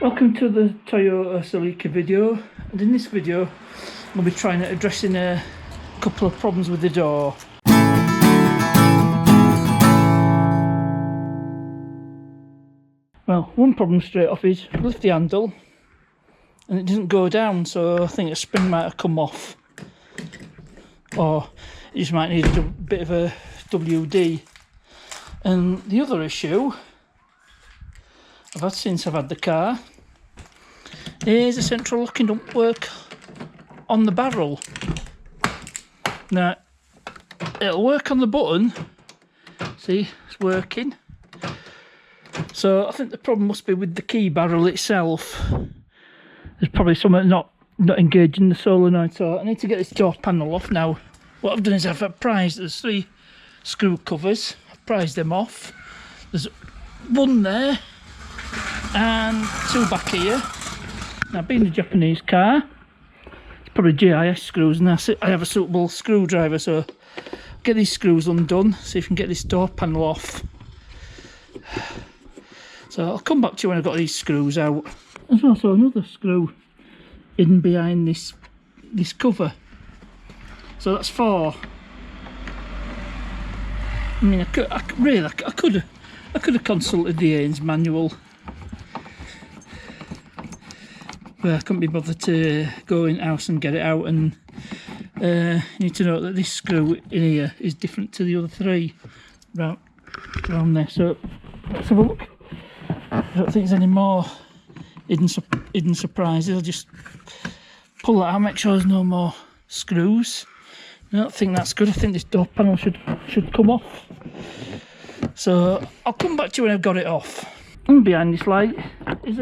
Welcome to the Toyota Celica video, and in this video we'll be trying to addressing a couple of problems with the door. Well, one problem straight off is lift the handle and it doesn't go down, so I think a spring might have come off, or you just might need a bit of a WD. And the other issue I've had since I've had the car is a central locking don't work on the barrel. Now it'll work on the button, see, it's working. So I think the problem must be with the key barrel itself. There's probably something not engaging the solenoid, so I need to get this door panel off now. What I've done is I've prized, there's 3 screw covers, I've prized them off. There's one there and 2 back here. Now, being a Japanese car, it's probably GIS screws, and I have a suitable screwdriver, so get these screws undone, see if we can get this door panel off. So I'll come back to you when I've got these screws out. There's also another screw hidden behind this cover, so that's 4. I mean, I could have consulted the Haynes manual, but I couldn't be bothered to go in house and get it out. And you need to know that this screw in here is different to the other 3 around there. So let's have a look. I don't think there's any more hidden surprises. I'll just pull that out, make sure there's no more screws. I don't think that's good. I think this door panel should come off. So I'll come back to you when I've got it off. And behind this light is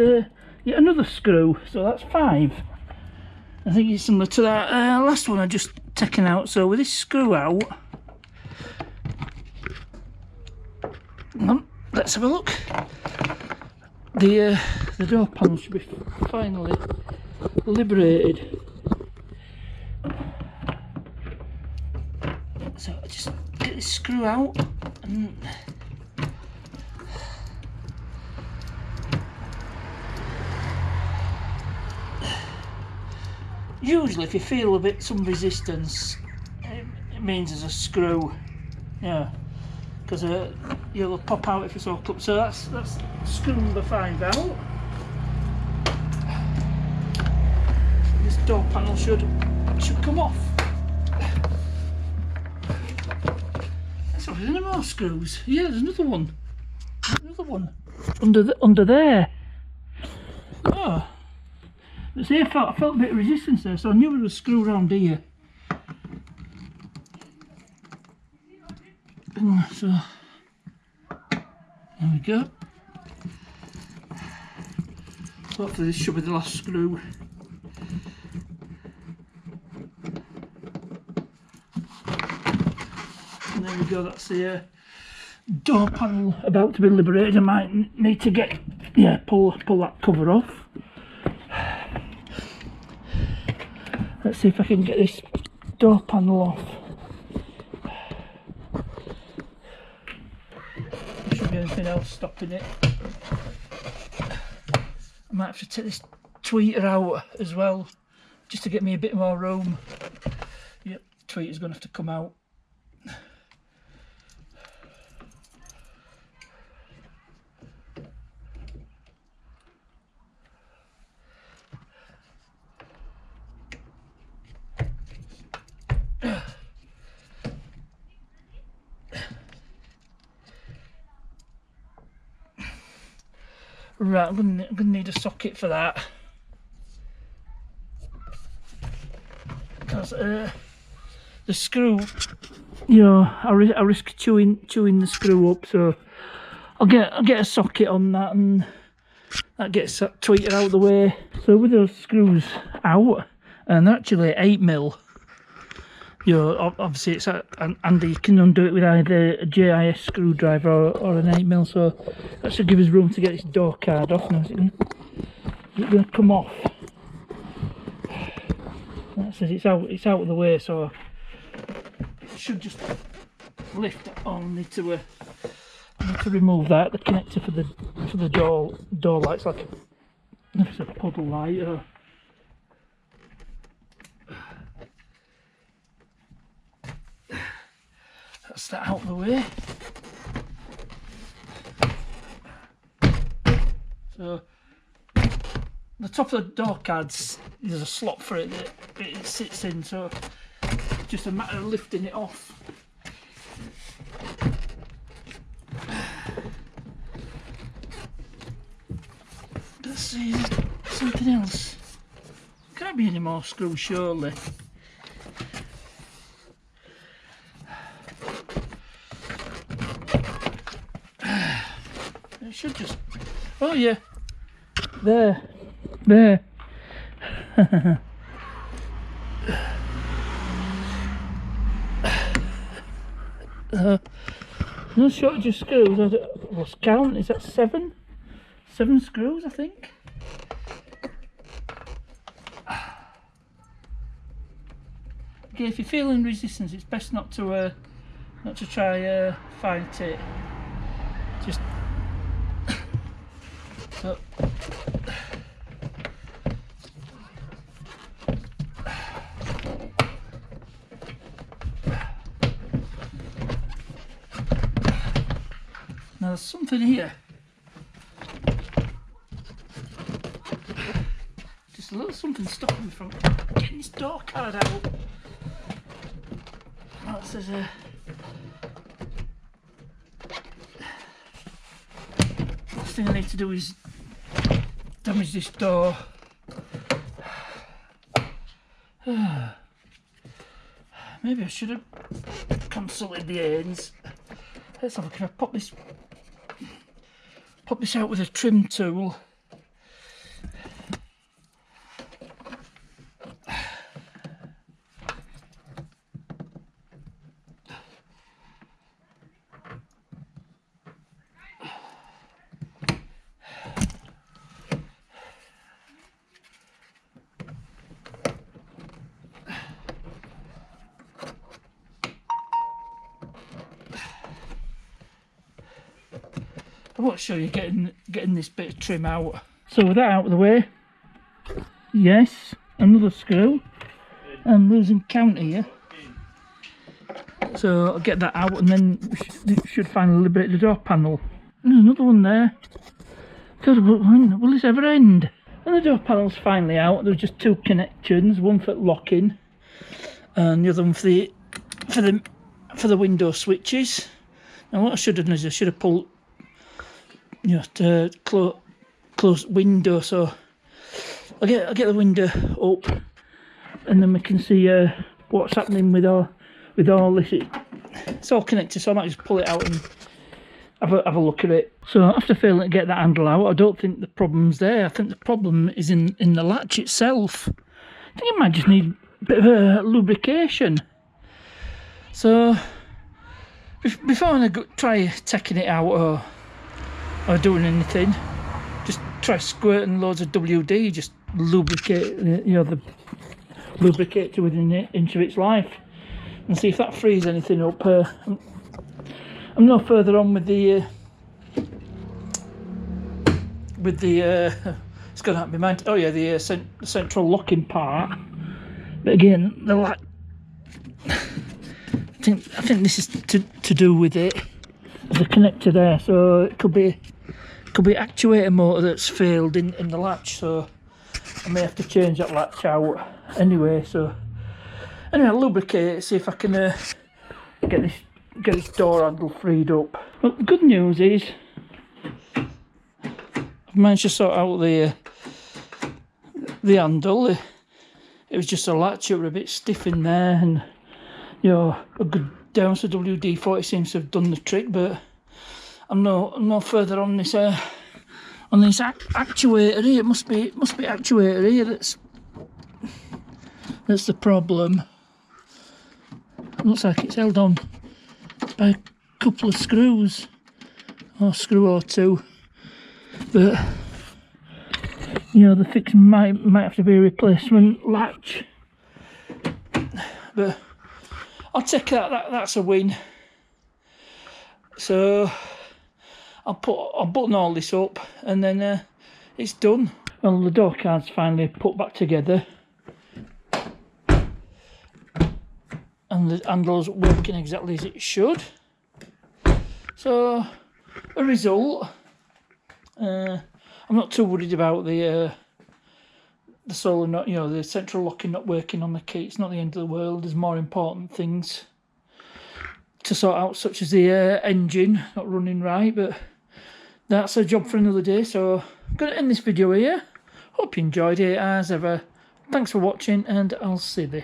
yet another screw, so that's 5. I think it's similar to that last one I just taken out. So with this screw out, let's have a look. The door panel should be finally liberated. So I just get this screw out and usually if you feel some resistance, it means there's a screw, yeah, because you'll pop out if it's all clipped. So that's screw number 5 out. This door panel should come off. So there's any more screws? Yeah, there's another one. Under there. Oh. See, I felt a bit of resistance there, so I knew it was a screw around here. So there we go. Hopefully this should be the last screw. And there we go, that's the door panel about to be liberated. I might need to pull that cover off. Let's see if I can get this door panel off. There shouldn't be anything else stopping it. I might have to take this tweeter out as well, just to get me a bit more room. Yep, tweeter's going to have to come out. Right, I'm gonna need a socket for that, because the screw, you know, I risk chewing the screw up. So I'll get a socket on that, and that gets that tweeter out of the way. So with those screws out, and they're actually 8mm. You know, obviously it's handy. You can undo it with either a GIS screwdriver or an 8mm. So that should give us room to get this door card off. Now is it going to come off? That says it's out of the way, so it should just lift. I need to remove that, the connector for the door lights, like There's a puddle light. That's that out of the way. So the top of the door cards, there's a slot for it that it sits in, so it's just a matter of lifting it off. Let's see, something else. Can't be any more screws, surely. It should just. Oh yeah, there. No shortage of screws. I lost count. Is that 7? 7 screws, I think. Okay, if you're feeling resistance, it's best not to try fight it. Just so. Now there's something here. Just a little something stopping me from getting this door card out. That says last thing I need to do is damage this door. Maybe I should have consulted the ends. Let's have a look. Can I pop this out with a trim tool? I want to show you getting this bit of trim out. So with that out of the way, yes, another screw. I'm losing count here. So I'll get that out and then we should finally liberate the door panel. There's another one there. God, when will this ever end? And the door panel's finally out. There were just 2 connections, one for locking and the other one for the window switches. Now what I should have done is I should have pulled, you know, to close window, so I'll get the window up and then we can see what's happening with all this. It's all connected, so I might just pull it out and have a look at it. So after failing to get that handle out, I don't think the problem's there. I think the problem is in the latch itself. I think it might just need a bit of lubrication. So before I try taking it out or doing anything, just try squirting loads of WD, just lubricate, you know, the lubricate to within an inch of its life, and see if that frees anything up. I'm no further on with the it's gonna be mind. Oh yeah, the central locking part. But again, the latch. I think this is to do with it. There's a connector there, so it could be actuator motor that's failed in the latch, so I may have to change that latch out anyway. So anyway, I'll lubricate it, see if I can get this door handle freed up. Well, the good news is I've managed to sort out the handle. It was just a latch, it was a bit stiff in there, and you know, a good downs of WD-40 seems to have done the trick, but I'm no further on this actuator here. It must be actuator here that's the problem. Looks like it's held on by a couple of screws, or screw or 2, but you know, the fix might have to be a replacement latch, but I'll take that's a win. So I'll button all this up and then it's done. Well, the door card's finally put back together. And the handle's working exactly as it should. So, a result. I'm not too worried about the solar not, you know, the central locking not working on the key. It's not the end of the world. There's more important things to sort out, such as the engine not running right, but that's a job for another day. So I'm going to end this video here. Hope you enjoyed it as ever. Thanks for watching, and I'll see you.